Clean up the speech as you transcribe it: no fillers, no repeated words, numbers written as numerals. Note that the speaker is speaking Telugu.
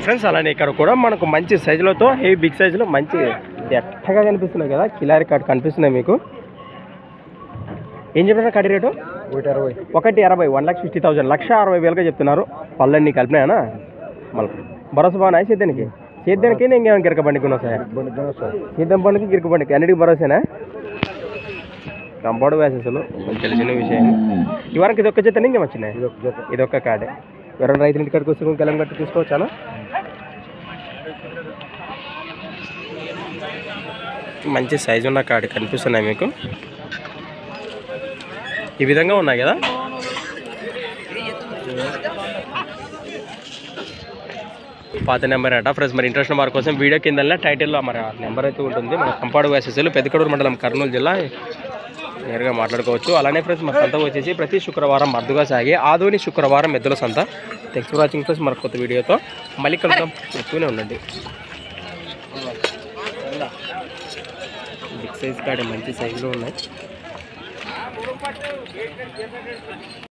ఫ్రెండ్స్ అలానే ఇక్కడ కూడా మనకు మంచి సైజులతో హెవీ బిగ్ సైజులో మంచి ఎట్టగా కనిపిస్తున్నాయి కదా, కిలారి కార్డ్ కనిపిస్తున్నాయి మీకు. ఏం చెప్పినారు కడి రేటు? 1,60,000 1,60,000 1,60,000గా చెప్తున్నారు. పళ్ళన్నీ కలిపినాయనా మళ్ళీ భరోసా బాగున్నాయి సేద్యానికి? సేద్యానికి ఇంకేమైనా గిరక బండికి ఉన్నా సార్? సేద్యం బండికి గిరక బండికి అన్నిటికీ భరోసేనా? కంపౌండ్ వ్యాసెస్లు తెలిసిన విషయం. ఈ వారికి ఇది ఒక్క జతని ఇంకేం వచ్చినాయి? ఇది ఒక్క కార్డే. ఎవరైనా రైతుల కాడికి వస్తే గెలం కట్టి తీసుకోవచ్చానా? మంచి సైజు ఉన్న కార్డు కనిపిస్తున్నాయి మీకు. ఈ విధంగా ఉన్నాయి కదా. పాత నెంబర్ అట ఫ్రెండ్స్. మరి ఇంట్రెస్ట్ నెంబర్ కోసం వీడియో కింద టైటిల్లో మరి నెంబర్ అయితే ఉంటుంది. మన కంపాడు వ్యాసెస్లు పెద్దకడూరు మండలం కర్నూలు జిల్లా నేరుగా మాట్లాడుకోవచ్చు. అలానే ఫ్రెండ్స్ మన సంత వచ్చేసి ప్రతి శుక్రవారం మద్దుగా సాగే ఆదోని శుక్రవారం ఎద్దుల సంత. Thanks for watching friends. మరొక కొత్త వీడియోతో మళ్ళీ కలుద్దాం. చెప్తూనే ఉండండి. బిగ్ సైజ్ కాడే మంచి సైజులో ఉన్నాయి.